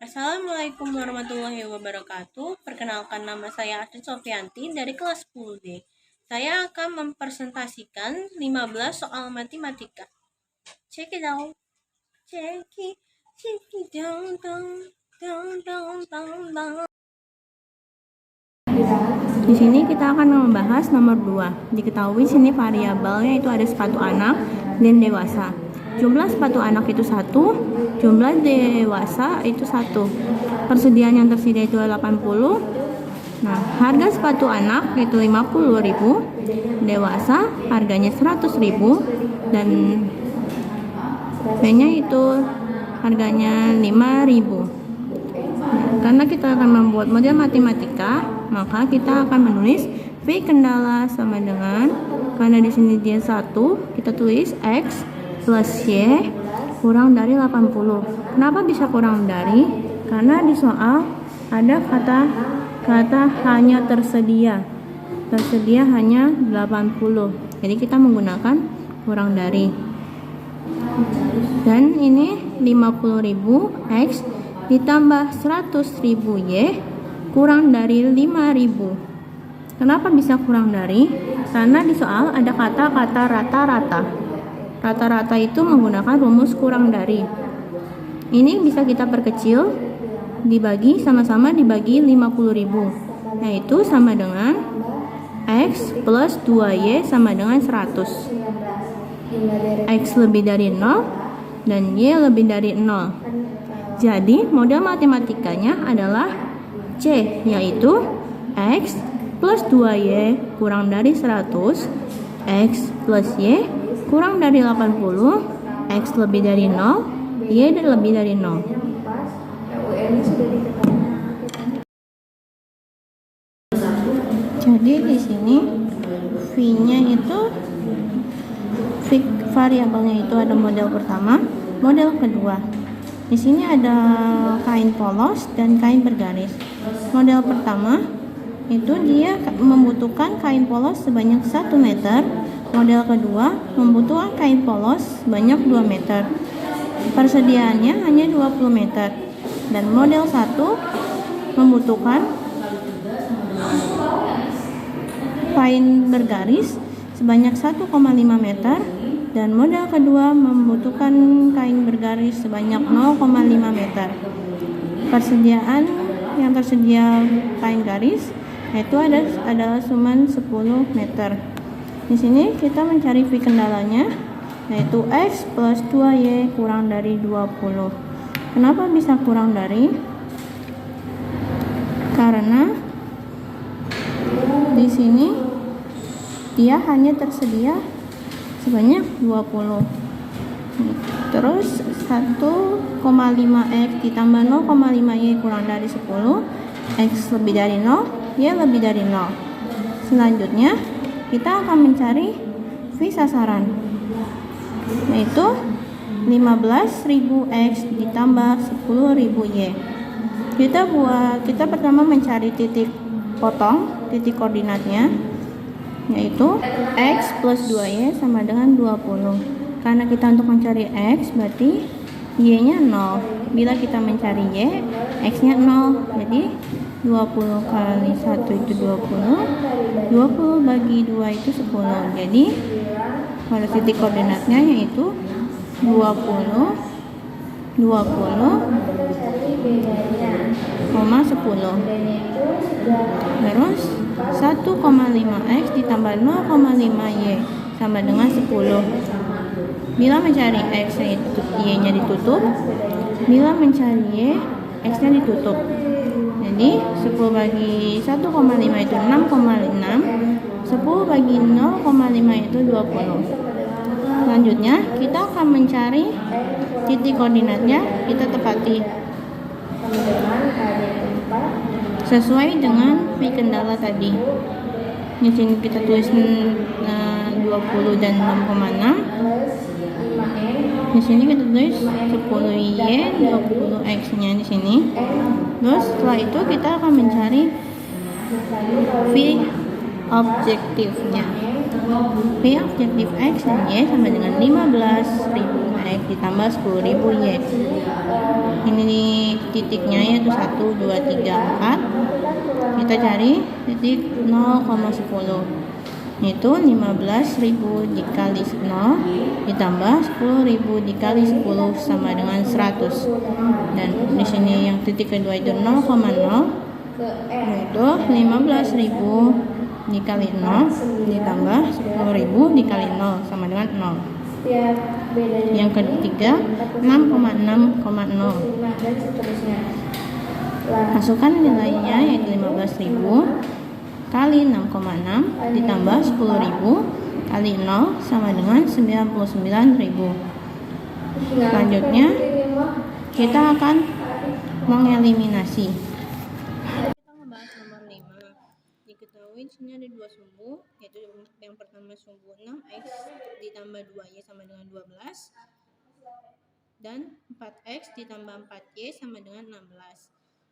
Assalamualaikum warahmatullahi wabarakatuh. Perkenalkan, nama saya Astrid Sofianti dari kelas 10D. Saya akan mempresentasikan 15 soal matematika. Check it out. Check it down, down, down, down, down, down. Di sini kita akan membahas nomor 2. Diketahui sini variabelnya itu ada sepatu anak dan dewasa. Jumlah sepatu anak itu 1, jumlah dewasa itu 1. Persediaan yang tersedia itu 80. Nah, harga sepatu anak itu 50.000, dewasa harganya 100.000 dan B-nya itu harganya 5.000. Karena kita akan membuat model matematika, maka kita akan menulis V kendala sama dengan, karena di sini dia 1, kita tulis X plus Y kurang dari 80. Kenapa bisa kurang dari? Karena di soal ada kata hanya tersedia. Tersedia hanya 80. Jadi kita menggunakan kurang dari. Dan ini 50.000 X ditambah 100.000 Y kurang dari 5.000. Kenapa bisa kurang dari? Karena di soal ada kata-kata rata-rata. Rata-rata itu menggunakan rumus kurang dari. Ini bisa kita perkecil, dibagi sama-sama dibagi 50.000. Yaitu sama dengan X plus 2Y sama dengan 100. X lebih dari 0 dan Y lebih dari 0. Jadi model matematikanya adalah C, yaitu X plus 2Y kurang dari 100, X plus Y kurang dari 80, X lebih dari 0, Y lebih dari 0. Jadi di sini V-nya itu variabelnya itu ada model pertama, model kedua. Di sini ada kain polos dan kain bergaris. Model pertama itu dia membutuhkan kain polos sebanyak 1 meter. Model kedua membutuhkan kain polos sebanyak 2 meter. Persediaannya hanya 20 meter. Dan model 1 membutuhkan kain bergaris sebanyak 1,5 meter. Dan model kedua membutuhkan kain bergaris sebanyak 0,5 meter. Persediaan yang tersedia kain garis yaitu adalah cuma 10 meter. Di sini kita mencari V kendalanya, yaitu X plus 2Y kurang dari 20. Kenapa bisa kurang dari? Karena di sini dia hanya tersedia sebanyak 20. Terus 1,5X ditambah 0,5Y kurang dari 10, X lebih dari 0, Y lebih dari 0. Selanjutnya kita akan mencari V sasaran, yaitu 15.000X ditambah 10.000Y. Kita pertama mencari titik potong, titik koordinatnya, yaitu X plus 2Y sama dengan 20. Karena kita untuk mencari X berarti Y-nya 0. Bila kita mencari Y, X-nya 0. Jadi 20 kali 1 itu 20. 20 bagi 2 itu 10. Jadi pada titik koordinatnya yaitu 20, 10. Terus 1,5X ditambah 0,5Y sama dengan 10. Bila mencari X, Y-nya ditutup. Bila mencari Y, X-nya ditutup. Jadi 10 bagi 1,5 itu 6,6. 10 bagi 0,5 itu 20. Selanjutnya kita akan mencari titik koordinatnya, kita tepati sesuai dengan V kendala tadi. Di sini kita tulis 20 dan 6,6. Di sini kita tulis 10Y, 20X-nya di sini. Terus setelah itu kita akan mencari V objektifnya. V objektif X dan Y sama dengan 15.000 5x ditambah 10.000 Y. Ini titiknya yaitu 1, 2, 3, 4. Kita cari titik 0,10, yaitu 15.000 dikali 0 ditambah 10.000 dikali 10 sama dengan 100. Dan di sini yang titik kedua itu 0,0, yaitu 15.000 dikali 0 ditambah 10.000 dikali 0 sama dengan 0. Yang ketiga 6,6,0. Masukkan nilainya yaitu 15.000 kali 6,6 ditambah 10.000 kali 0 sama dengan 99.000. Selanjutnya kita akan mengeliminasi. Kita membahas nomor 5. Diketahui di sini ada dua sumbu, yaitu yang pertama sumbu 6x ditambah 2y sama dengan 12 dan 4x ditambah 4y sama dengan 16.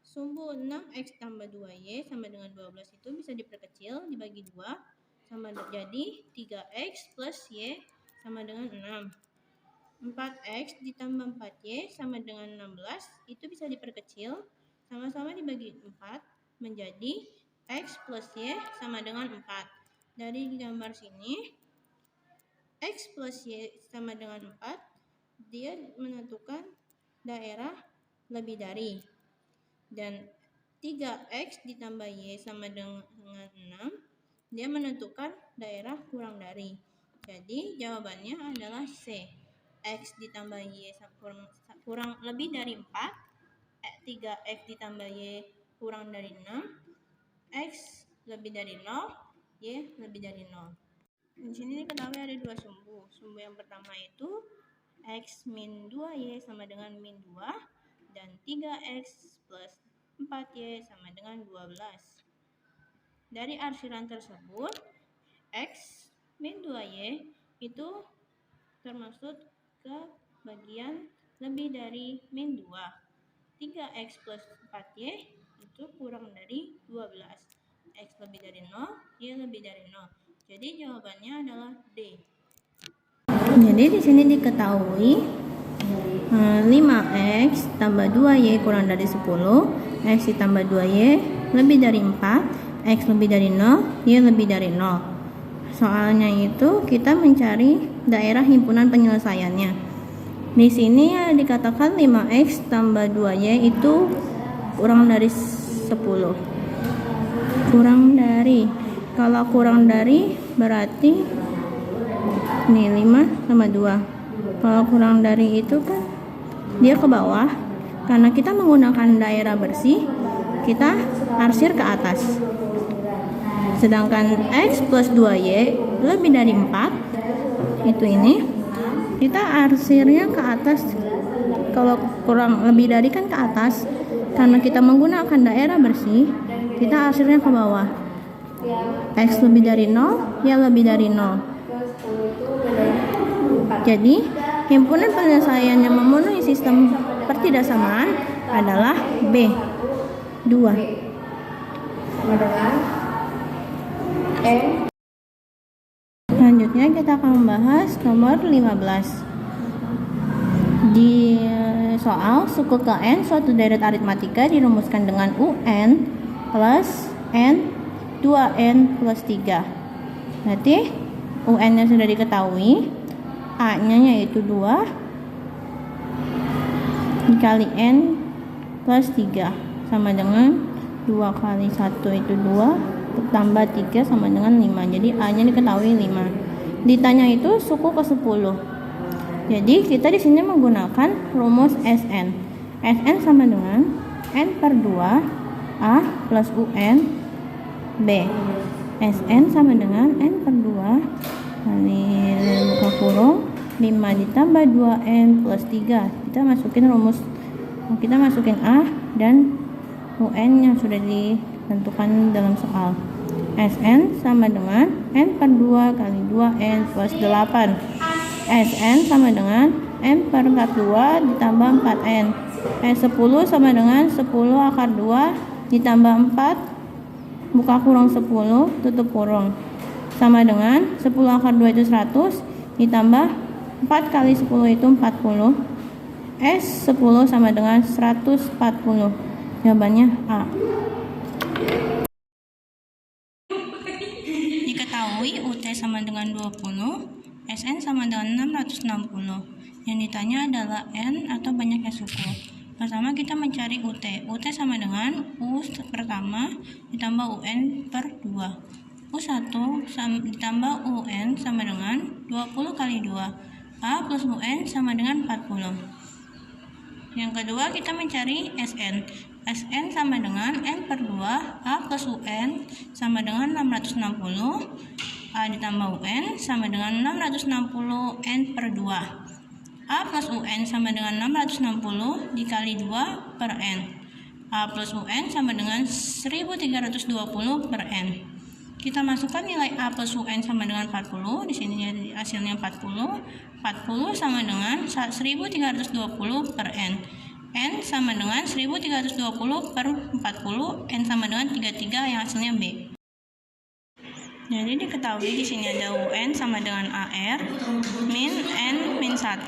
Sumbu 6x tambah 2y sama dengan 12 itu bisa diperkecil, dibagi 2 sama jadi 3x plus y sama dengan 6. 4x ditambah 4y sama dengan 16 itu bisa diperkecil, sama-sama dibagi 4 menjadi x plus y sama dengan 4. Dari gambar sini x plus y sama dengan 4, dia menentukan daerah lebih dari. Dan 3x ditambah y sama dengan 6, dia menentukan daerah kurang dari. Jadi jawabannya adalah C. X ditambah y kurang lebih dari 4, 3x ditambah y kurang dari 6, x lebih dari 0, y lebih dari 0. Di sini diketahui ada dua sumbu. Sumbu yang pertama itu x min 2y sama dengan min 2 dan 3x plus 4y sama dengan 12. Dari arsiran tersebut, x min 2y itu termasuk ke bagian lebih dari min 2. 3x plus 4y itu kurang dari 12. X lebih dari 0, y lebih dari 0. Jadi jawabannya adalah D. Jadi di sini diketahui 5x tambah 2y kurang dari 10, x ditambah 2y lebih dari 4, x lebih dari 0, y lebih dari 0. Soalnya itu kita mencari daerah himpunan penyelesaiannya. Di sini ya dikatakan 5x tambah 2y itu kurang dari 10. Kurang dari. Kalau kurang dari berarti nih 5 sama 2. Kalau kurang dari itu kan dia ke bawah. Karena kita menggunakan daerah bersih, kita arsir ke atas. Sedangkan x plus 2y lebih dari 4, itu ini, kita arsirnya ke atas. Kalau kurang lebih dari kan ke atas. Karena kita menggunakan daerah bersih, kita arsirnya ke bawah. X lebih dari 0, y lebih dari 0. Jadi, himpunan penyelesaian yang memenuhi sistem pertidaksamaan adalah B. 2. Selanjutnya kita akan membahas nomor 15. Di soal suku ke n suatu deret aritmatika dirumuskan dengan UN plus n 2n plus 3. Berarti UN-nya sudah diketahui, A-nya yaitu 2 dikali n plus 3 sama dengan 2 kali 1 itu 2 tambah 3 sama dengan 5. Jadi A-nya diketahui 5. Ditanya itu suku ke 10. Jadi kita di sini menggunakan rumus Sn. Sn sama dengan n per 2 A plus UN B. Sn sama dengan n per 2 kali buka kurung 5 ditambah 2n plus 3. Kita masukin A dan UN yang sudah ditentukan dalam soal. Sn sama dengan n per 2 kali 2n plus 8. Sn sama dengan n per 2 ditambah 4n. 10 sama dengan 10 akar 2 ditambah 4 buka kurung 10 tutup kurung sama dengan 10 akar 2 itu 100 ditambah 4 4 kali 10 itu 40. S 10 sama dengan 140. Jawabannya A. Diketahui UT sama dengan 20, SN sama dengan 660. Yang ditanya adalah N atau banyaknya suku. Pertama kita mencari UT. UT sama dengan U pertama ditambah UN per 2. U1 ditambah UN sama dengan 20 kali 2. A plus UN sama dengan 40. Yang kedua kita mencari SN. SN sama dengan N per 2. A plus UN sama dengan 660. A ditambah UN sama dengan 660 N per 2. A plus UN sama dengan 660 dikali 2 per N. A plus UN sama dengan 1320 per N. Kita masukkan nilai A plus UN sama dengan 40. Di sini hasilnya 40. 40 sama dengan 1320 per N. N sama dengan 1320 per 40. N sama dengan 33 yang hasilnya B. Jadi diketahui di sini ada UN sama dengan AR min N min 1.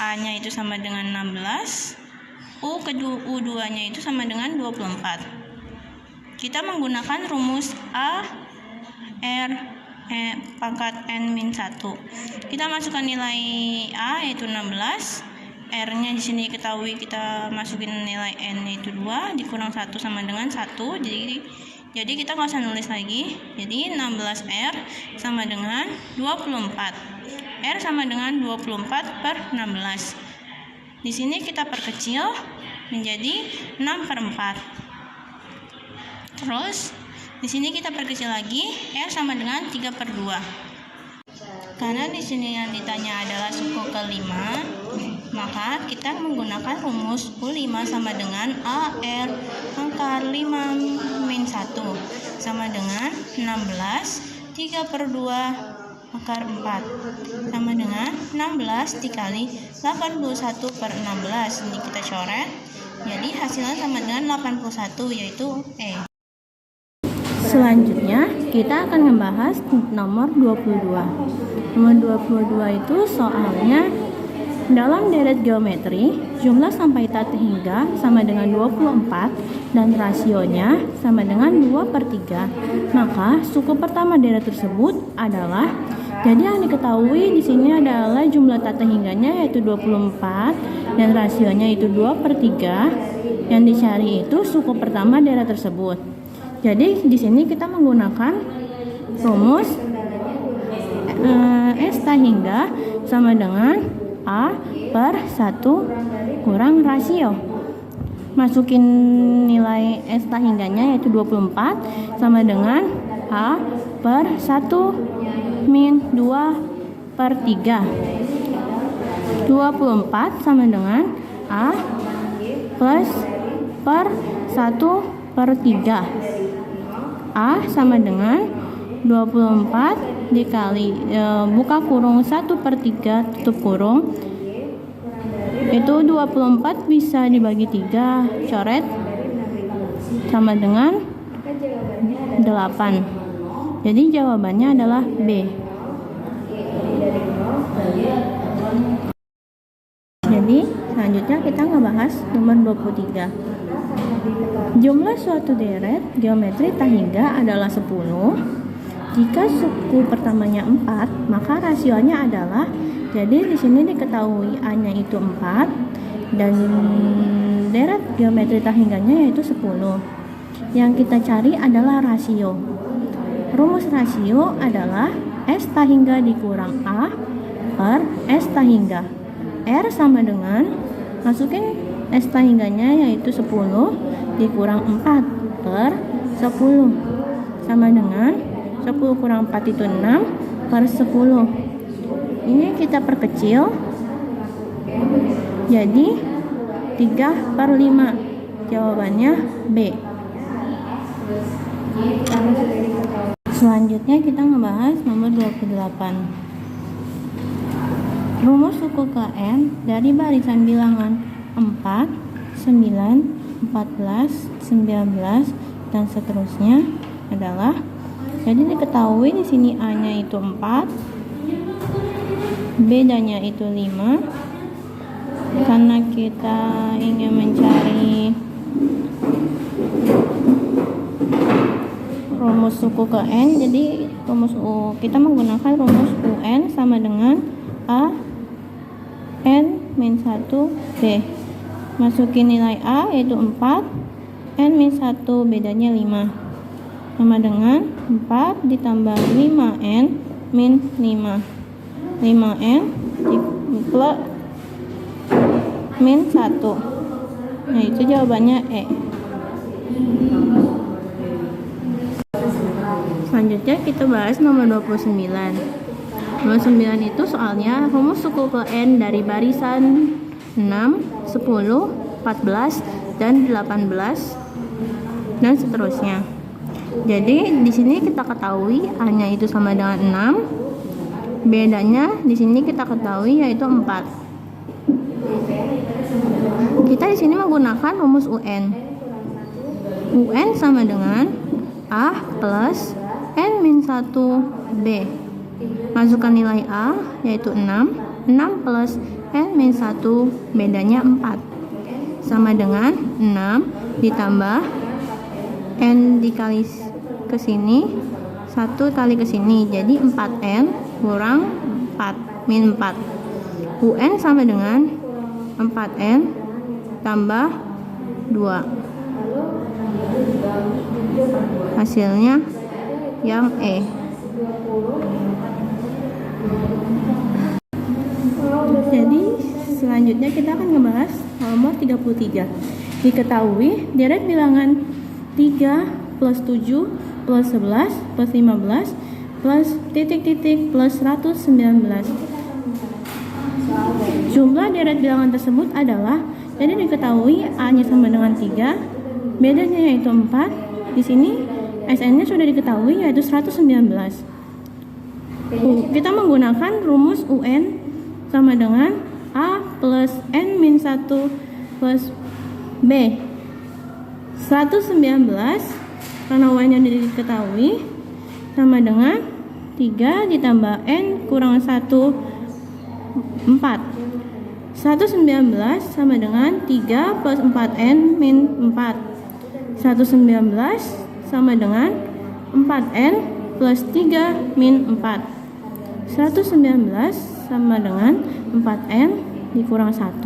A-nya itu sama dengan 16. U2-nya itu sama dengan 24. Kita menggunakan rumus A R pangkat N min 1. Kita masukkan nilai A yaitu 16. R-nya di sini ketahui kita masukin nilai N yaitu 2 dikurang 1 sama dengan 1. Jadi kita nggak usah nulis lagi. Jadi 16R sama dengan 24. R sama dengan 24 per 16. Di sini kita perkecil menjadi 6 per 4. Terus di sini kita perkecil lagi, R sama dengan 3 per 2. Karena di sini yang ditanya adalah suku kelima, maka kita menggunakan rumus U5 sama dengan AR akar 5 min 1 sama dengan 16 3 per 2 akar 4 sama dengan 16 dikali 81 per 16. Ini kita coret. Jadi hasilnya sama dengan 81 yaitu E. Selanjutnya kita akan membahas nomor 22. Nomor 22 itu soalnya dalam deret geometri, jumlah sampai tak hingga sama dengan 24 dan rasionya sama dengan 2 per 3. Maka suku pertama deret tersebut adalah, jadi yang diketahui di sini adalah jumlah tak hingganya yaitu 24 dan rasionya itu 2 per 3. Yang dicari itu suku pertama deret tersebut. Jadi di sini kita menggunakan rumus S tak hingga sama dengan A per 1 kurang rasio. Masukin nilai S tak hingganya yaitu 24 sama dengan A per 1 min 2 per 3. 24 sama dengan A plus per 1 per 3. A sama dengan 24 dikali buka kurung 1 per 3 tutup kurung, itu 24 bisa dibagi 3 coret sama dengan 8. Jadi jawabannya adalah B. Jadi selanjutnya kita ngebahas nomor 23. Jumlah suatu deret geometri tak hingga adalah 10. Jika suku pertamanya 4, maka rasionya adalah, jadi di sini diketahui A-nya itu 4 dan deret geometri tak hingganya yaitu 10. Yang kita cari adalah rasio. Rumus rasio adalah S tak hingga dikurang A per S tak hingga. R sama dengan, masukin S tak hingganya yaitu 10 dikurang 4 per 10 sama dengan 10 kurang 4 itu 6 per 10. Ini kita perkecil jadi 3 per 5. Jawabannya B. Selanjutnya kita ngebahas nomor 28. Rumus suku KN dari barisan bilangan 4, 9, 14, 19 dan seterusnya adalah, jadi diketahui di sini A-nya itu 4, bedanya itu 5. Karena kita ingin mencari rumus suku ke N, jadi kita menggunakan rumus UN sama dengan A N min 1 B. Masukin nilai A yaitu 4, N min 1 bedanya 5, sama dengan 4 ditambah 5N min 5, 5N plus min 1. Nah, itu jawabannya E. Selanjutnya kita bahas nomor 29. Nomor 9 itu soalnya rumus suku ke N dari barisan 6, 10, 14, dan 18 dan seterusnya. Jadi di sini kita ketahui A-nya itu sama dengan 6. Bedanya di sini kita ketahui yaitu 4. Kita di sini menggunakan rumus UN. UN sama dengan A plus N min 1 B. Masukkan nilai A yaitu 6. 6 plus N min 1 bedanya 4. Sama dengan 6 ditambah N dikali ke sini, 1 kali ke sini. Jadi 4N kurang 4 min 4. UN sama dengan 4N tambah 2. Hasilnya yang E. Jadi selanjutnya kita akan membahas nomor 33. Diketahui deret bilangan 3 plus 7 plus 11 plus 15 plus titik-titik plus 119. Jumlah deret bilangan tersebut adalah, jadi diketahui A-nya sama dengan 3, bedanya yaitu 4. Di sini SN-nya sudah diketahui yaitu 119. Kita menggunakan rumus UN sama dengan A plus N min 1 plus B. 119 karena UN-nya diketahui sama dengan 3 ditambah N kurang 1, 4. 119 sama dengan 3 plus 4N min 4. 119 sama dengan 4N plus 3 min 4. 119 sama dengan 4N dikurang 1.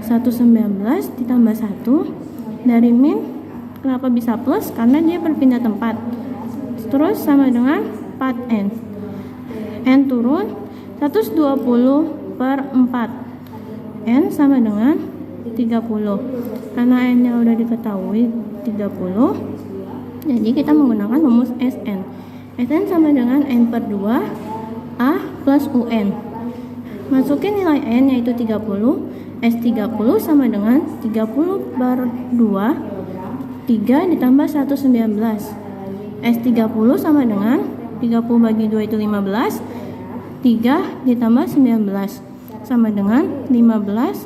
119 ditambah 1 dari min. Kenapa bisa plus? Karena dia berpindah tempat. Terus sama dengan 4N. N turun 120 per 4. N sama dengan 30. Karena N nya udah diketahui 30, jadi kita menggunakan rumus SN. SN sama dengan N per 2 A plus UN. Masukin nilai N yaitu 30. S30 sama dengan 30 per 2, 3 ditambah 119. S30 sama dengan 30 bagi 2 itu 15, 3 ditambah 19 sama dengan 15,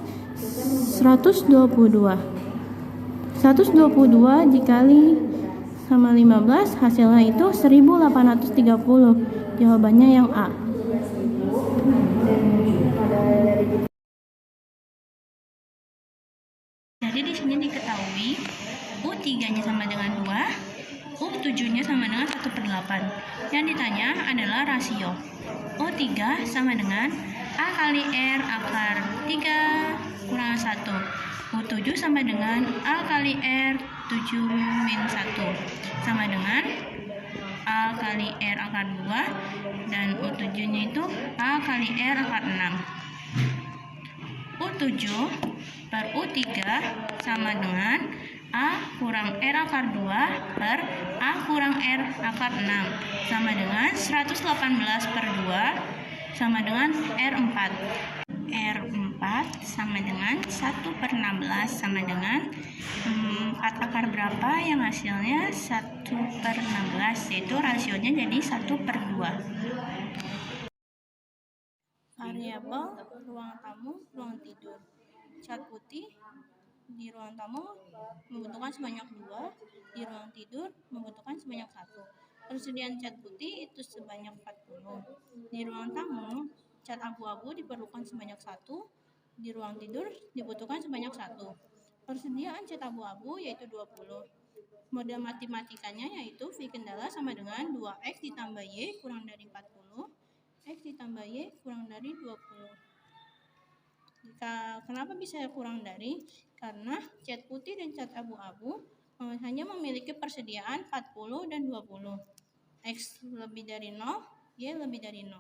122. 122 dikali sama 15 hasilnya itu 1830. Jawabannya yang A. Jadi di sini diketahui U3-nya sama dengan 2, U7-nya sama dengan 1/8. Yang ditanya adalah rasio. U3 sama dengan A kali R akar 3 kurang 1. U7 sama dengan A kali R 7 min 1 sama dengan A kali R akar 2, dan U7-nya itu A kali R akar 6. U7 per U3 sama dengan A kurang R akar 2 per A kurang R akar 6 sama dengan 118 per 2 sama dengan R4. R4 sama dengan 1/16 sama dengan 4 akar berapa yang hasilnya 1/16, yaitu rasionya jadi 1/2. Variabel ruang tamu, ruang tidur. Cat putih di ruang tamu membutuhkan sebanyak 2, di ruang tidur membutuhkan sebanyak 1. Persediaan cat putih itu sebanyak 40. Di ruang tamu cat abu-abu diperlukan sebanyak 1, di ruang tidur dibutuhkan sebanyak 1. Persediaan cat abu-abu yaitu 20. Model matematikanya yaitu V kendala sama dengan 2X ditambah Y kurang dari 40, X ditambah Y kurang dari 20. Kenapa bisa kurang dari? Karena cat putih dan cat abu-abu hanya memiliki persediaan 40 dan 20. X lebih dari 0, Y lebih dari 0.